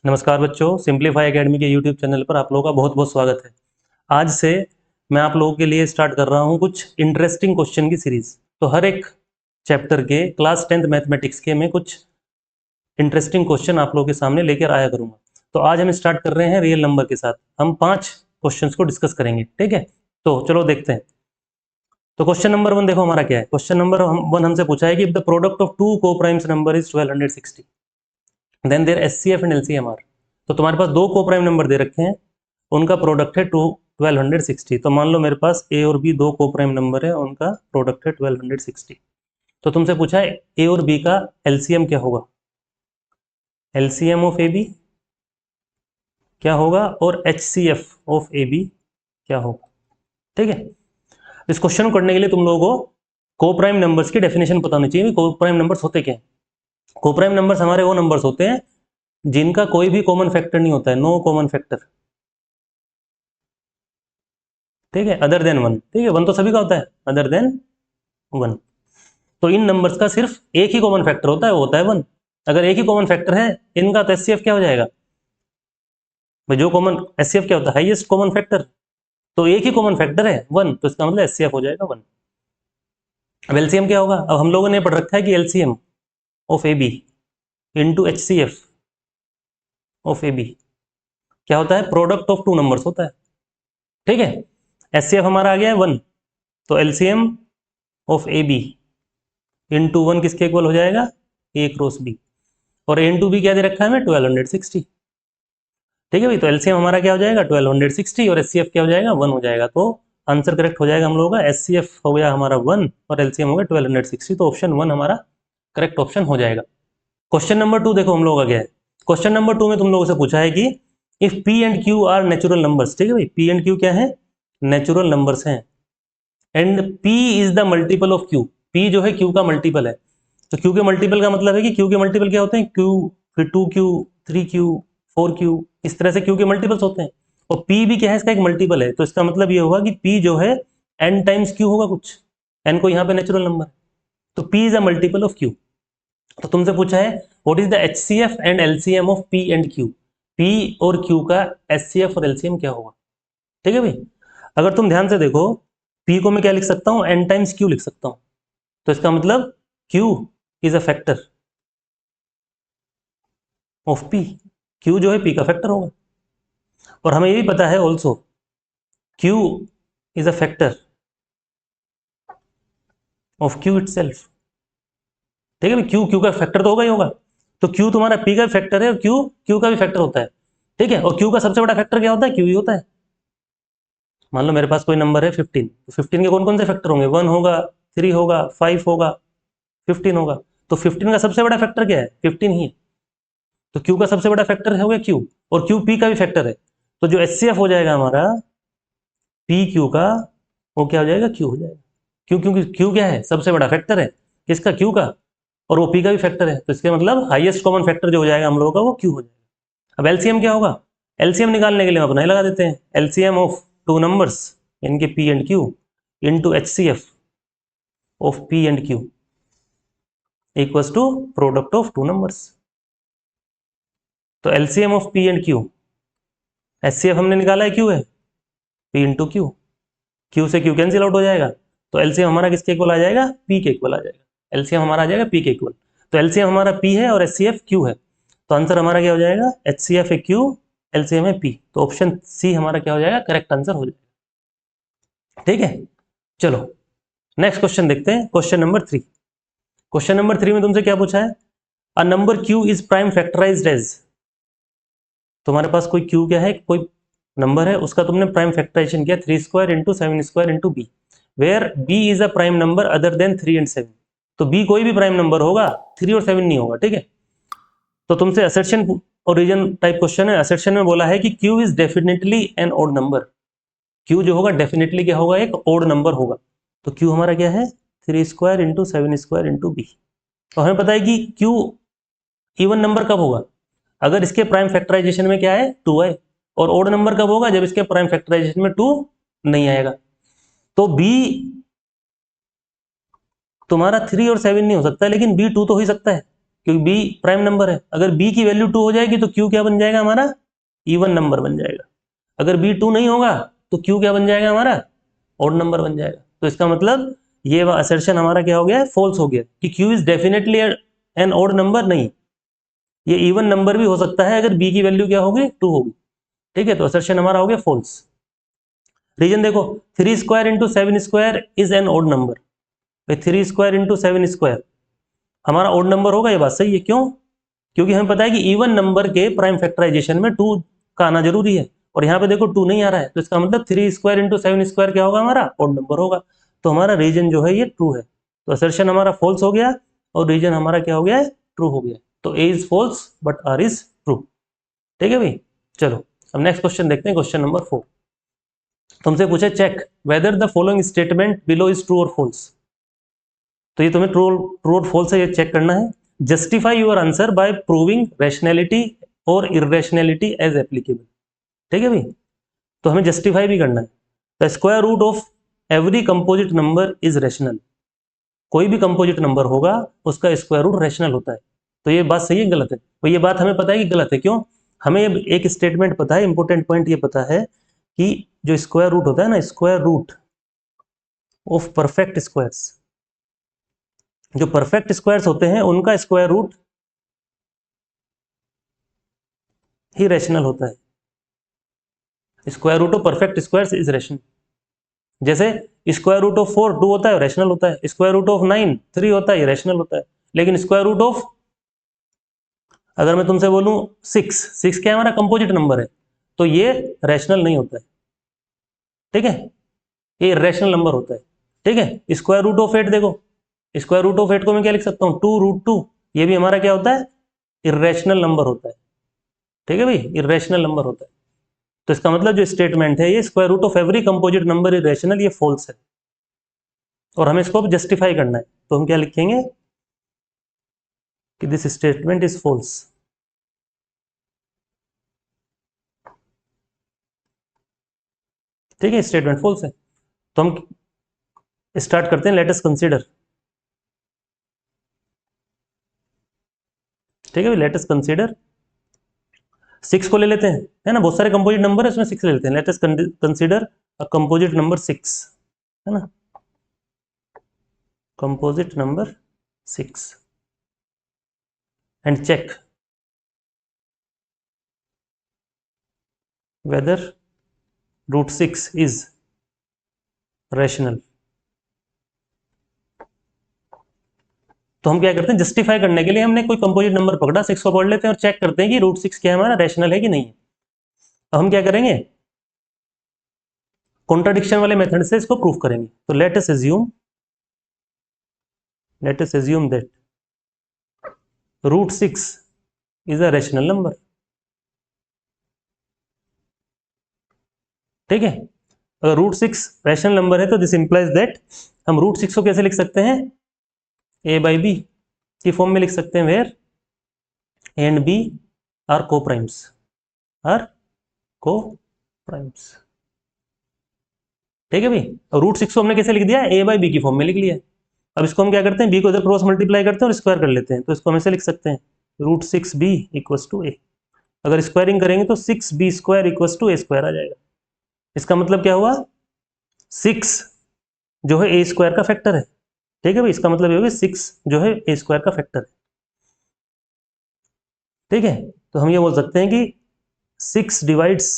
नमस्कार बच्चों, simplify academy के यूट्यूब चैनल पर आप लोगों का बहुत बहुत स्वागत है। आज से मैं आप लोगों के लिए स्टार्ट कर रहा हूं कुछ इंटरेस्टिंग क्वेश्चन की सीरीज। तो हर एक चैप्टर के क्लास 10th मैथमेटिक्स के मैं कुछ इंटरेस्टिंग क्वेश्चन आप लोगों के सामने लेकर आया करूंगा। तो आज हम स्टार्ट कर रहे हैं रियल नंबर के साथ। हम 5 क्वेश्चंस को डिस्कस करेंगे, ठीक है। तो चलो देखते हैं। तो क्वेश्चन नंबर 1 देखो हमारा क्या है। क्वेश्चन नंबर 1 हमसे पूछा है कि the product of two coprimes number is 1260, then their HCF and LCM are. तो तुम्हारे पास दो को प्राइम नंबर दे रखे हैं, उनका प्रोडक्ट है 1260। तो मान लो मेरे पास ए और बी दो को प्राइम नंबर है, उनका प्रोडक्ट है 1260। तो तुमसे पूछा है ए और बी का एलसीएम क्या होगा। एलसीएम ऑफ ए बी क्या होगा और एचसीएफ ऑफ ए बी क्या होगा, ठीक है। इस क्वेश्चन को करने के लिए तुम लोगों को को प्राइम नंबर्स की डेफिनेशन पता होनी चाहिए। को प्राइम नंबर्स होते क्या हैं। को प्राइम नंबर्स हमारे वो नंबर्स होते हैं जिनका कोई भी कॉमन फैक्टर नहीं होता है, नो कॉमन फैक्टर, ठीक है, अदर देन वन। ठीक है, वन तो सभी का होता है, अदर देन वन। तो इन नंबर्स का सिर्फ एक ही कॉमन फैक्टर होता है, वो होता है वन। अगर एक ही कॉमन फैक्टर है इनका, तो एचसीएफ क्या हो जाएगा भाई। जो कॉमन एचसीएफ क्या होता है, हाईएस्ट कॉमन फैक्टर। तो एक ही कॉमन फैक्टर है वन, तो इसका मतलब एचसीएफ हो जाएगा वन। अब एलसीएम क्या होगा। अब हम लोगों ने पढ़ रखा है कि LCM of A B into HCF of A B क्या होता है, प्रोडक्ट ऑफ टू नंबर्स होता है, ठीक है। एचसीएफ हमारा आ गया है वन, तो LCM of A B into one किसके इक्वल हो जाएगा, ए क्रॉस बी। और ए इंटू बी क्या दे रखा है हमें, 1260, ठीक है भाई। तो एलसीएम हमारा क्या हो जाएगा 1260 और एचसीएफ क्या हो जाएगा वन हो जाएगा। तो आंसर करेक्ट हो जाएगा हम लोगों का, एचसीएफ हो गया हमारा वन और एलसीएम हो गया 1260। तो ऑप्शन वन हमारा करेक्ट ऑप्शन हो जाएगा। क्वेश्चन नंबर 2 देखो हम लोगों का क्या है। क्वेश्चन नंबर 2 में तुम लोगों से पूछा है कि if P and Q R natural numbers, ठीक है भाई। पी एंड क्यू क्या है, नेचुरल नंबर्स हैं। And P is the multiple of Q, P जो है क्यू का मल्टीपल है। तो क्यू के मल्टीपल का मतलब है कि क्यू के मल्टीपल क्या होते हैं, क्यू, फिर 2Q, 3Q, 4Q, इस तरह से क्यू के मल्टीपल्स होते हैं। और पी भी क्या है, इसका एक मल्टीपल है। तो इसका मतलब ये होगा कि पी जो है एन टाइम्स क्यू होगा कुछ, एन को यहाँ पे नेचुरल नंबर। तो P is a multiple of Q. तो तुमसे पूछा है what is the HCF and LCM of P and Q. P और क्यू का एचसीएफ और एलसीएम क्या होगा, ठीक है भाई। अगर तुम ध्यान से देखो, पी को मैं क्या लिख सकता हूं, एन टाइम्स क्यू लिख सकता हूं। तो इसका मतलब Q is a factor of P, Q जो है पी का फैक्टर होगा। और हमें ये भी पता है also Q is a factor of Q itself, ठीक है भाई। क्यू क्यू का फैक्टर तो होगा ही होगा। तो क्यू तुम्हारा पी का फैक्टर है और क्यू क्यू का भी फैक्टर होता है, ठीक है। और क्यू का सबसे बड़ा फैक्टर क्या होता है, क्यू ही होता है। मान लो मेरे पास कोई नंबर है 15, तो 15 के कौन कौन से फैक्टर होंगे, 1 होगा, 3 होगा, 5 होगा, 15 होगा। तो 15 का सबसे बड़ा फैक्टर क्या है, 15 ही है। तो क्यू का सबसे बड़ा फैक्टर है हो गया क्यू, और क्यू पी का भी फैक्टर है। तो जो एचसीएफ हो जाएगा हमारा पी क्यू का, वो क्या हो जाएगा, क्यू हो जाएगा। क्यू, क्योंकि क्यू क्या है, सबसे बड़ा फैक्टर है किसका, क्यू का। और वो पी का भी फैक्टर है, तो इसके मतलब हाईएस्ट कॉमन फैक्टर जो हो जाएगा हम लोगों का, वो क्यू हो जाएगा। अब एलसीएम क्या होगा, एलसीएम निकालने के लिए हम अपना ही लगा देते हैं। एलसीएम ऑफ टू नंबर्स इनके P and Q into HCF of P and Q equals to product of two numbers. तो LCM of P and Q, HCF हमने निकाला है क्यू है, पी इंटू क्यू, क्यू से क्यू कैंसिल आउट हो जाएगा। तो एलसीएम हमारा किसके इक्वल आ जाएगा, पी के इक्वल आ जाएगा। एलसीएम हमारा आ जाएगा पी के इक्वल। तो एलसीएम हमारा पी है और एचसीएफ क्यू है। तो आंसर हमारा क्या हो जाएगा, एचसीएफ है क्यू, एलसीएम है पी। तो ऑप्शन सी हमारा क्या हो जाएगा, करेक्ट आंसर हो जाएगा, ठीक है। चलो नेक्स्ट क्वेश्चन देखते हैं, क्वेश्चन नंबर 3। क्वेश्चन नंबर 3 में तुमसे क्या पूछा है, a number Q is prime factorized as. तुम्हारे पास कोई क्यू क्या है, कोई नंबर है, उसका तुमने प्राइम फैक्टराइजेशन किया 3 square into 7 square into B, where B is a prime number other than 3 and 7। तो बी कोई भी प्राइम नंबर होगा, 3 और 7 नहीं होगा, ठीक है। तो तुमसे असर्शन और रीजन टाइप क्वेश्चन है। असर्शन में बोला है कि Q is definitely an odd number. Q जो होगा डेफिनेटली क्या होगा, एक ओड नंबर होगा। तो क्यू हमारा क्या है, 3 square into 7 square into B. तो हमें पता है कि क्यू इवन नंबर कब होगा, अगर इसके प्राइम फैक्टराइजेशन में क्या है, 2 है। और ओड नंबर कब होगा, जब इसके प्राइम फैक्टराइजेशन में 2 नहीं आएगा। तो बी तुम्हारा 3 और 7 नहीं हो सकता, लेकिन बी 2 तो हो ही सकता है। क्योंकि बी प्राइम नंबर है। अगर बी की वैल्यू 2 हो जाएगी तो क्यू क्या बन जाएगा हमारा, इवन नंबर बन जाएगा। अगर बी 2 नहीं होगा तो क्यू क्या बन जाएगा हमारा, ऑड नंबर बन जाएगा। तो इसका मतलब ये असर्शन हमारा क्या हो गया, फॉल्स हो गया कि Q is definitely N odd number. नहीं, ये इवन नंबर भी हो सकता है अगर बी की वैल्यू क्या होगी, 2 होगी। ठीक है, तो असर्शन हमारा हो गया फॉल्स। रीजन देखो, 3 square into 7 square is an odd number. 3 square into 7 square हमारा ऑड नंबर होगा, ये बात सही है। क्यों? क्योंकि हमें पता है कि इवन नंबर के प्राइम फैक्टराइजेशन में 2 का आना जरूरी है, और यहाँ पे देखो 2 नहीं आ रहा है, तो इसका मतलब 3 स्क्वायर इंटू 7 स्क्वायर क्या होगा हमारा, ऑड नंबर होगा। तो हमारा रीजन जो है ये ट्रू है। तो असर्शन हमारा फॉल्स हो गया और रीजन हमारा क्या हो गया है, ट्रू हो गया। तो A is false but R is true. ठीक है भाई, चलो अब नेक्स्ट क्वेश्चन देखते हैं, क्वेश्चन नंबर 4। तुमसे पूछे check whether the following statement below is true और फॉल्स। तो ये तुम्हें ट्रू और फॉल्स है ये चेक करना है। Justify your answer by proving rationality और इररेशनैलिटी एज एप्लीकेबल। ठीक है भाई, तो हमें जस्टिफाई भी करना है। The square root of every composite number is rational. कोई भी कंपोजिट नंबर होगा उसका स्क्वायर रूट रैशनल होता है। तो ये बात सही है गलत है? तो ये बात हमें पता है कि गलत है। क्यों? हमें एक स्टेटमेंट पता है, इंपॉर्टेंट पॉइंट ये पता है कि जो स्क्वायर रूट होता है ना, square root of perfect squares, जो परफेक्ट स्क्वायर्स होते हैं उनका स्क्वायर रूट ही रैशनल होता है। Square root of perfect squares is rational. जैसे स्क्वायर रूट ऑफ 4 2 होता है, रैशनल होता है। स्क्वायर रूट ऑफ 9 3 होता है, रैशनल होता है। लेकिन स्क्वायर रूट ऑफ, अगर मैं तुमसे बोलूं 6 क्या हमारा कंपोजिट नंबर है, तो ये रैशनल नहीं होता है। ठीक है, ये रैशनल नंबर होता है। ठीक है, स्क्वायर रूट ऑफ 8 देखो, स्क्वायर रूट ऑफ 8 को मैं क्या लिख सकता हूँ, 2√2। ये भी हमारा क्या होता है, इरेशनल नंबर होता है। ठीक है भाई, इरेशनल नंबर होता है। तो इसका मतलब जो स्टेटमेंट है ये square root of every composite number is rational, ये फॉल्स है और हमें इसको अब जस्टिफाई करना है। तो हम क्या लिखेंगे कि दिस स्टेटमेंट इज फॉल्स। ठीक है, स्टेटमेंट फॉल्स है। तो हम स्टार्ट करते हैं, लेट अस कंसीडर। ठीक है, लेट अस कंसीडर 6 को ले लेते हैं, है ना, बहुत सारे कंपोजिट नंबर है उसमें 6 ले लेते हैं। Let us consider a composite number 6, है ना, composite number 6 and check whether √6 is rational. तो हम क्या करते हैं, जस्टिफाई करने के लिए हमने कोई कंपोजिट नंबर पकड़ा, 6 को पढ़ लेते हैं और चेक करते हैं कि √6 क्या है हमारा, रैशनल है कि नहीं है। अब हम क्या करेंगे, कॉन्ट्राडिक्शन वाले मेथड से इसको प्रूफ करेंगे। तो let us assume that √6 is a rational number. ठीक है, अगर √6 रैशनल नंबर है तो दिस इंप्लाइज दैट हम √6 को कैसे लिख सकते हैं, a/b की फॉर्म में लिख सकते हैं, where a and b are coprimes, are coprimes. ठीक है भाई, √6 को हमने कैसे लिख दिया, a/b की फॉर्म में लिख लिया। अब इसको हम क्या करते हैं, b को इधर क्रॉस मल्टीप्लाई करते हैं और स्क्वायर कर लेते हैं। तो इसको हम ऐसे लिख सकते हैं, √6b = a। अगर स्क्वायरिंग करेंगे तो 6b² = a² आ जाएगा। इसका मतलब क्या हुआ, 6 जो है a² का फैक्टर है। ठीक है भाई, इसका मतलब ये होगा 6 जो है a² का फैक्टर है। ठीक है, तो हम ये बोल सकते हैं कि 6 डिवाइड्स,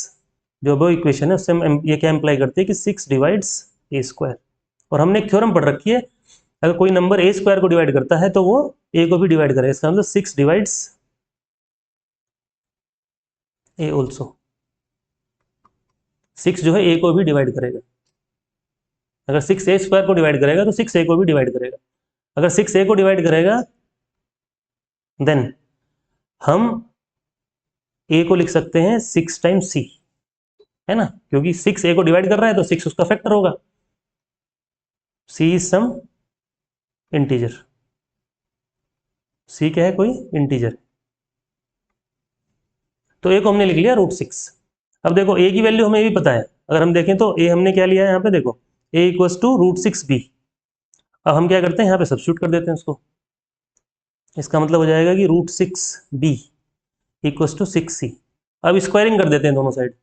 जो वो इक्वेशन है उससे हम ये क्या इंप्लाई करते हैं कि 6 डिवाइड्स a²। और हमने एक थ्योरम पढ़ रखी है, अगर कोई नंबर a² को डिवाइड करता है तो वो a को भी डिवाइड करेगा। इसका मतलब 6 डिवाइड्स a ऑल्सो। 6 जो है a को भी डिवाइड करेगा। अगर 6 a² को डिवाइड करेगा तो 6 a को भी डिवाइड करेगा। अगर 6 a को डिवाइड करेगा देन हम a को लिख सकते हैं 6 टाइम्स c, है ना, क्योंकि 6 a को डिवाइड कर रहा है तो 6 उसका फैक्टर होगा। c is some integer, c क्या है, कोई इंटीजर। तो a को हमने लिख लिया √6। अब देखो a की वैल्यू हमें ये भी पता है, अगर हम देखें तो a हमने क्या लिया है यहाँ पे, देखो a = √6b। अब हम क्या करते हैं, यहाँ पे सब्स्टिट्यूट कर देते हैं उसको। इसका मतलब हो जाएगा कि √6b इक्वल्स टू 6c। अब स्क्वायरिंग कर देते हैं दोनों साइड,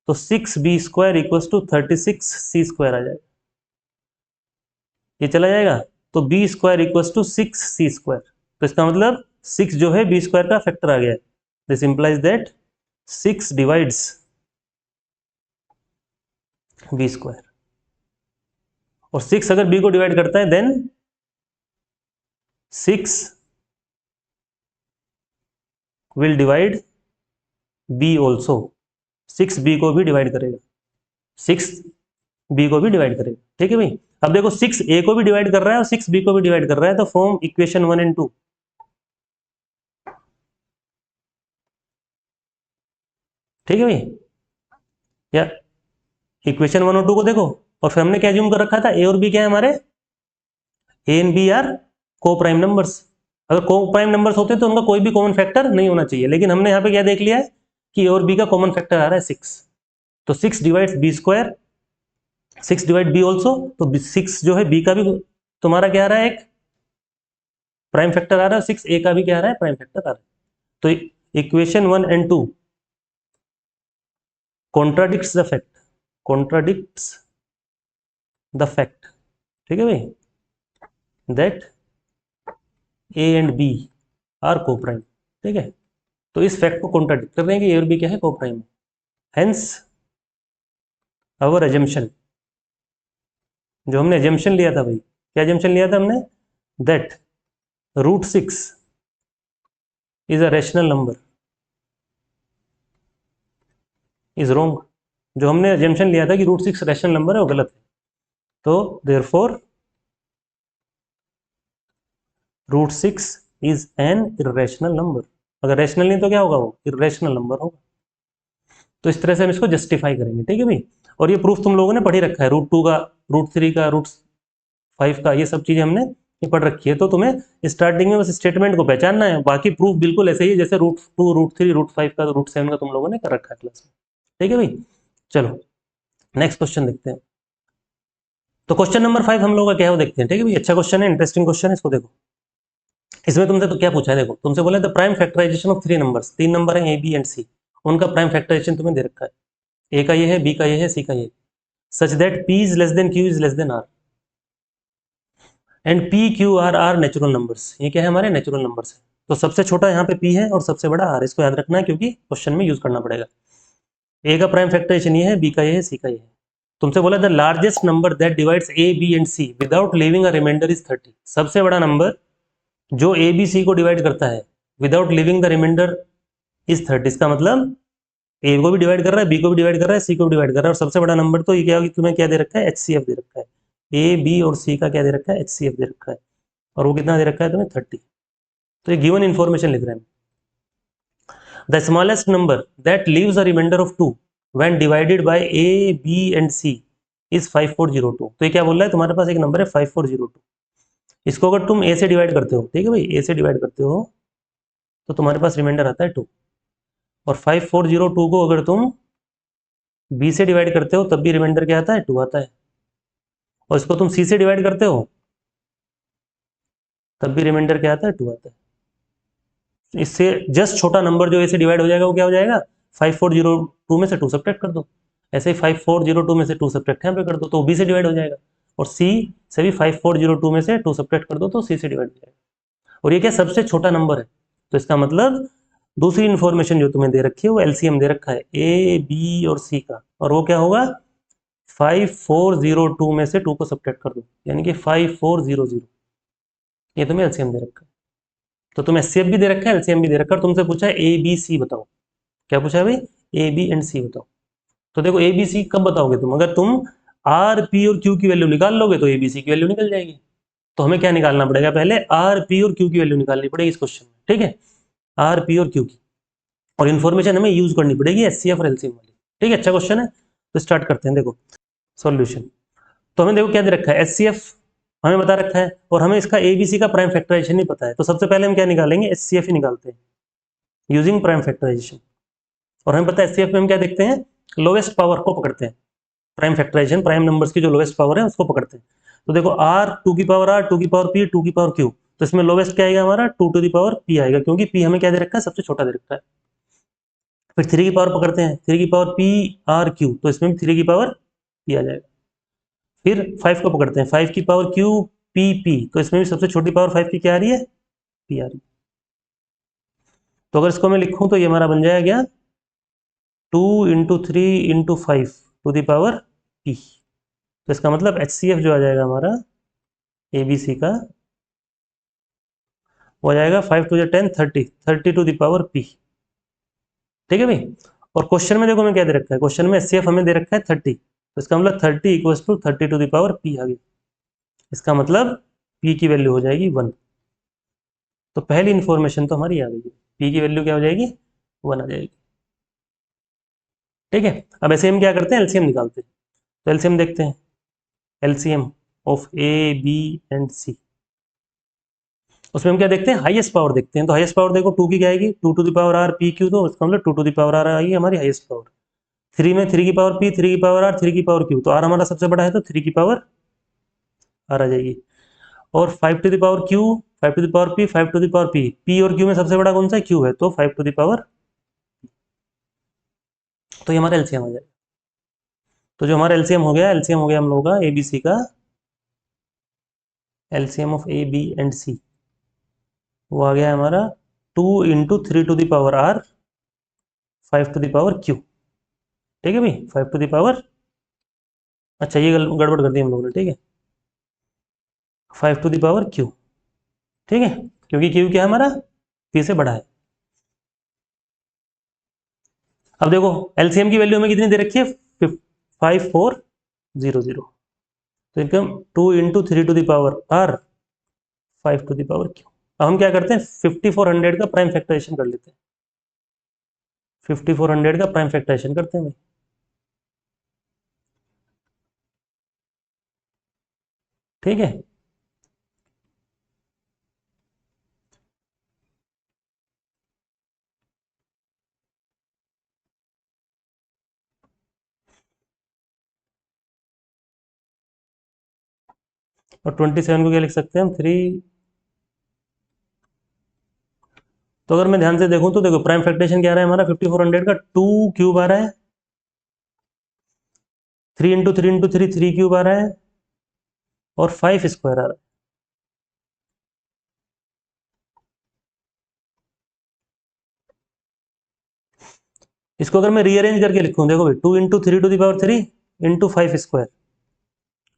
तो 6b² इक्वल्स टू 36c² आ जाएगा, ये चला जाएगा। तो b² इक्वल्स टू 6c², तो इसका मतलब 6 जो है b² का फैक्टर आ गया है। This implies that 6 divides b², और 6 अगर b को डिवाइड करता है then 6 will divide b also, 6 b को भी डिवाइड करेगा, 6 b को भी डिवाइड करेगा। ठीक है भाई। अब देखो 6 a को भी डिवाइड कर रहा है और 6 b को भी डिवाइड कर रहा है, तो फॉर्म इक्वेशन 1 एंड 2। ठीक है भाई, या इक्वेशन 1 और 2 को देखो, और फिर हमने क्या ज्यूम कर रखा था, ए और बी क्या है हमारे, ए एंड बी आर को प्राइम नंबर्स। अगर को प्राइम नंबर्स होते तो उनका कोई भी कॉमन फैक्टर नहीं होना चाहिए, लेकिन हमने यहाँ पे क्या देख लिया है कि ए और बी का कॉमन फैक्टर आ रहा है 6, तो 6 divides b², 6 divide b also, तो 6 जो है b का भी तुम्हारा क्या आ रहा है, एक प्राइम फैक्टर आ रहा है, 6 a का भी क्या आ रहा है, प्राइम फैक्टर आ रहा है। तो equation 1 and 2 contradicts the fact, contradicts the fact, ठीक है भाई, that A and B are coprime. ठीक है, तो इस फैक्ट को कॉन्ट्राडिक्ट कर रहे हैं कि ए और बी क्या है, को प्राइम। हेंस आवर एजम्पशन, जो हमने एजम्पशन लिया था भाई, क्या एजम्पशन लिया था हमने, that √6 is a rational number is wrong. जो हमने एजम्पशन लिया था कि √6 रैशनल नंबर है, वो गलत है। तो therefore √6 is an irrational number. अगर रैशनल नहीं तो क्या होगा, वो इर्रेशनल नंबर होगा। तो इस तरह से हम इसको जस्टिफाई करेंगे। ठीक है भाई, और ये प्रूफ तुम लोगों ने पढ़ ही रखा है, √2 का, √3 का, √5 का, ये सब चीजें हमने ये पढ़ रखी है। तो तुम्हें स्टार्टिंग में बस स्टेटमेंट को पहचानना है, बाकी प्रूफ बिल्कुल ऐसे ही है जैसे √2, √3, √5 का, √7 का तुम लोगों ने कर रखा है क्लास में। ठीक है भाई, चलो नेक्स्ट क्वेश्चन देखते हैं। तो क्वेश्चन नंबर 5 हम लोग का क्या है वो देखते हैं। ठीक है भाई, अच्छा क्वेश्चन है, इंटरेस्टिंग क्वेश्चन है, इसको देखो। इसमें तुमसे तो क्या पूछा है, देखो तुमसे बोला the prime factorization of 3 numbers, 3 number है ए बी एंड सी, उनका प्राइम फैक्टराइजेशन तुम्हें दे रखा है। ए का ये है, बी का ये है, सी का ये, such that P is less than Q is less than R, and P Q R are natural numbers. ये क्या है, हमारे नेचुरल नंबर्स है। तो सबसे छोटा यहाँ पे पी है और सबसे बड़ा आर, इसको याद रखना है क्योंकि क्वेश्चन में यूज करना पड़ेगा। ए का प्राइम फैक्टराइजेशन ये है, बी का ये है, सी का ये है। तुमसे बोला the largest number that divides A B and C without leaving a remainder is 30। सबसे बड़ा नंबर जो ए बी सी को डिवाइड करता है without leaving the remainder is 30। इसका मतलब ए को भी डिवाइड कर रहा है, बी को भी डिवाइड कर रहा है, सी को भी डिवाइड कर रहा है, और सबसे बड़ा नंबर तो ये क्या होगी, तुम्हें क्या दे रखा है, HCF दे रखा है। ए बी और सी का क्या दे रखा है, HCF दे रखा है, और वो कितना दे रखा है तुम्हें, 30। तो ये गिवन इन्फॉर्मेशन लिख रहे हैं। The smallest number that leaves a remainder of 2 when divided by A B and C is 5402। तो ये क्या बोल रहा है, तुम्हारे पास एक नंबर है 5402, इसको अगर तुम ए से डिवाइड करते हो, ठीक है भाई, ए से डिवाइड करते हो तो तुम्हारे पास रिमाइंडर आता है 2, और 5402 को अगर तुम बी से डिवाइड करते हो तब भी रिमाइंडर क्या आता है, 2 आता है, और इसको तुम सी से डिवाइड करते हो तब भी रिमाइंडर क्या आता है, 2 आता है। इससे जस्ट छोटा नंबर जो ए से डिवाइड हो जाएगा वो क्या हो जाएगा, 5402 में से 2 सब्ट्रैक्ट कर दो, ऐसे ही 5402 में से 2 सब्ट्रैक्ट यहाँ पे कर दो तो बी से डिवाइड हो जाएगा, और सी से भी 5402 में से 2 सब्ट्रैक्ट कर दो तो सी से डिवाइड हो जाएगा। और ये क्या सबसे छोटा नंबर है, तो इसका मतलब दूसरी इन्फॉर्मेशन जो तुम्हें दे रखी है वो एलसीएम दे रखा है ए बी और सी का, और वो क्या होगा, 5402 में से 2 को सब्ट्रैक्ट कर दो, यानी कि 5400, ये तुम्हें एलसीएम दे रखा है। तो तुम्हें एचसीएफ भी दे रखा है, एलसीएम भी दे रखा है, और तुमसे पूछा है ए बी सी बताओ। क्या पूछा है भाई, ए बी एंड सी बताओ। तो देखो ए बी सी कब बताओगे तुम, अगर तुम आर पी और क्यू की वैल्यू निकाल लोगे तो ए बी सी की वैल्यू निकल जाएगी। तो हमें क्या निकालना पड़ेगा, पहले आर पी और क्यू की वैल्यू निकालनी पड़ेगी इस क्वेश्चन में। ठीक है, आर पी और क्यू की, और इन्फॉर्मेशन हमें यूज करनी पड़ेगी एचसीएफ और एलसीएम वाली। ठीक है, अच्छा क्वेश्चन है, तो स्टार्ट करते हैं। देखो सॉल्यूशन, तो हमें देखो क्या दे रखा है, एचसीएफ हमें बता रखा है, और हमें इसका एबीसी का प्राइम फैक्टराइजेशन नहीं पता है, तो सबसे पहले हम क्या निकालेंगे, एचसीएफ ही निकालते हैं यूजिंग प्राइम फैक्टराइजेशन। और हमें पता है एचसीएफ में हम क्या देखते हैं, लोवेस्ट पावर को पकड़ते हैं, प्राइम फैक्टराइजेशन प्राइम नंबर्स की जो लोवेस्ट पावर है उसको पकड़ते हैं। तो देखो आर टू की पावर आर, टू की पावर पी, टू की पावर क्यू, तो इसमें लोवेस्ट क्या आएगा हमारा 2 टू द पावर p आएगा, क्योंकि p हमें क्या दे रखा है, सबसे छोटा दे रखा है। फिर 3 की पावर पकड़ते हैं, 3 की पावर p r q, तो इसमें भी 3 की पावर p आ जाएगा। फिर 5 को पकड़ते हैं, 5 की पावर q p p, तो इसमें भी सबसे छोटी पावर 5 की क्या आ रही है, p आ रही है। तो अगर इसको मैं लिखूं तो ये हमारा बन जाएगा 2 into 3 into 5 to the power p। तो इसका मतलब HCF जो आ जाएगा हमारा ABC का, वो आ जाएगा 5 to 10 30 to the power p। ठीक है भाई। और क्वेश्चन में देखो हमें क्या दे रखा है, क्वेश्चन में HCF हमें दे रखा है 30, तो इसका मतलब 30 equals to 30 to the power p आ गया। इसका मतलब p की वैल्यू हो जाएगी 1। तो पहली इंफॉर्मेशन तो हमारी आ गई है, p की वैल्यू क्या हो जाएगी, 1 आ जाएगी। ठीक है। अब ऐसे हम क्या करते हैं, एलसीएम निकालते हैं। तो एलसीएम देखते हैं, LCM of A B and C. उसमें हम क्या देखते हैं, हाईएस्ट पावर देखते हैं। तो हाईएस्ट पावर देखो 2 की क्या आएगी, 2 to the power R P Q, तो इसका मतलब 2 टू द पावर आर आएगी हमारी हाईएस्ट पावर। 3 में 3 की पावर पी, 3 की पावर आर, 3 की पावर क्यू, तो आर हमारा सबसे बड़ा है तो 3 की पावर आर आ जाएगी। और 5 to the power Q, 5 to the power P, 5 to the power P, P और क्यू में सबसे बड़ा कौन सा है, क्यू है, तो 5 टू द पावर, तो ये हमारा एलसीएम आ जाएगा। तो जो हमारा एलसीएम हो गया, एलसीएम हो गया हम लोगों का एबीसी का, LCM of A B and C, वो आ गया हमारा 2 into 3 to the power R, 5 to the power Q. ठीक है भाई, 5 टू द पावर, अच्छा ये गड़बड़ कर दी हम लोगों ने, ठीक है, 5 टू द पावर क्यू। ठीक है, क्योंकि क्यू क्या है हमारा, पी से बड़ा है। अब देखो एलसीएम की वैल्यू हमें कितनी दे रखी है, 5400, तो इनकम 2 into 3 to the power R, 5 to the power Q. अब हम क्या करते हैं, 5400 का प्राइम फैक्टराइजेशन कर लेते हैं। 5400 का प्राइम फैक्टराइजेशन करते हैं। ठीक है, और 27 को क्या लिख सकते हैं हम, 3। तो अगर मैं ध्यान से देखूं तो देखो प्राइम फैक्टराइजेशन क्या आ रहा है हमारा, 5400 का 2 क्यूब आ रहा है, 3 इंटू 3 इंटू 3 3 क्यूब आ रहा है, और 5 स्क्वायर आ रहा है। इसको अगर मैं रीअरेंज करके लिखूं, देखो भाई 2 into 3 to the power 3 into 5 square,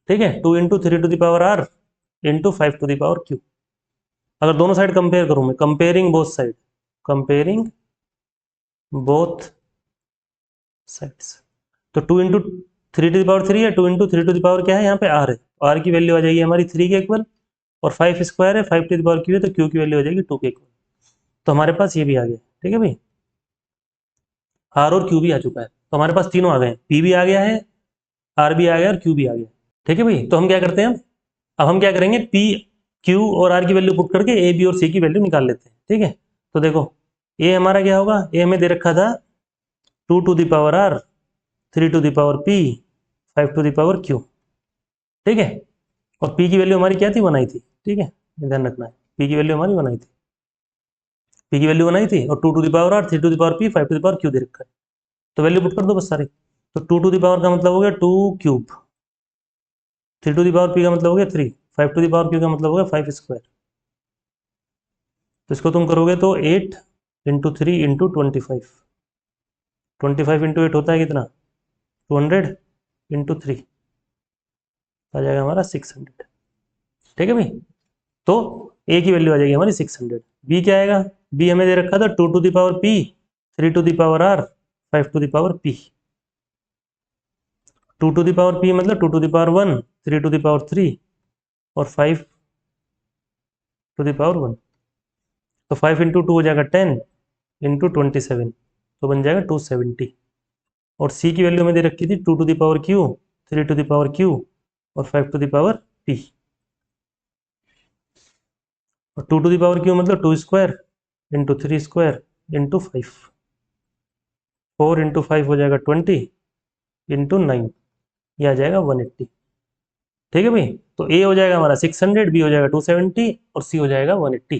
ठीक है, 2 into 3 to the power R into 5 to the power Q. अगर दोनों साइड कंपेयर करूं मैं, comparing both side, comparing both sides, तो 2 इंटू 3 टू द पावर 3 है, 2 इंटू 3 टू द पावर क्या है, यहाँ पे आर है, आर की वैल्यू आ जाएगी हमारी 3 के इक्वल, और 5 स्क्वायर है, 5 टू द पावर क्यू है, तो क्यू की वैल्यू हो जाएगी 2 के इक्वल। तो हमारे पास ये भी आ गया। ठीक है भाई, आर और क्यू भी आ चुका है, तो हमारे पास तीनों आ गए, पी भी आ गया है, आर भी आ गया और क्यू भी आ गया। ठीक है भाई, तो हम क्या करते हैं, अब हम क्या करेंगे, पी क्यू और आर की वैल्यू पुट करके ए बी और सी की वैल्यू निकाल लेते हैं। ठीक है, तो देखो ए हमारा क्या होगा, ए हमें दे रखा था 2 to the power R, 3 to the power P, 5 to the power Q. ठीक है, और पी की वैल्यू हमारी क्या थी, 1 आई थी। ठीक है, ध्यान रखना है, पी की वैल्यू हमारी 1 आई थी, पी की वैल्यू 1 आई थी, और 2 to the power R, 3 to the power P, 5 to the power Q दे रखा है। तो वैल्यू पुट कर दो बस सारे। तो 2 टू द पावर का मतलब हो गया 2 cube, 3 to the power P का मतलब हो गया 3, 5 टू द पावर क्यू का मतलब हो गया 5 स्क्वायर। तो इसको तुम करोगे तो 8 इंटू 3 इंटू 25, 25 इंटू 8 होता है कितना, 200 इंटू 3, आ जाएगा हमारा 600। ठीक है भाई, तो ए की वैल्यू आ जाएगी हमारी 600। बी क्या आएगा, बी हमें दे रखा था 2 to the power P, 3 to the power R, 5 to the power P. 2 to the power P मतलब 2 to the power 1, 3 to the power 3, और 5 टू द पावर 1। तो 5 इंटू 2 हो जाएगा 10 इंटू 27, तो बन जाएगा 270। और सी की वैल्यू हमें दे रखी थी 2 to the power Q, 3 to the power Q, और 5 टू द पावर पी। और 2 टू द पावर क्यू मतलब 2 square into 3 square into 5, 4 into 5 हो जाएगा 20 इंटू 9, ये आ जाएगा 180। ठीक है भाई। तो ए हो जाएगा हमारा 600, बी हो जाएगा 270 और सी हो जाएगा 180।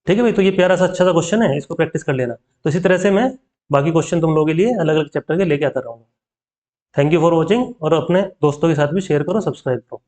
ठीक है भाई। तो ये प्यारा सा अच्छा सा क्वेश्चन है, इसको प्रैक्टिस कर लेना। तो इसी तरह से मैं बाकी क्वेश्चन तुम लोगों के लिए अलग अलग चैप्टर के लेके आता रहूँगा। थैंक यू फॉर वॉचिंग, और अपने दोस्तों के साथ भी शेयर करो, सब्सक्राइब करो।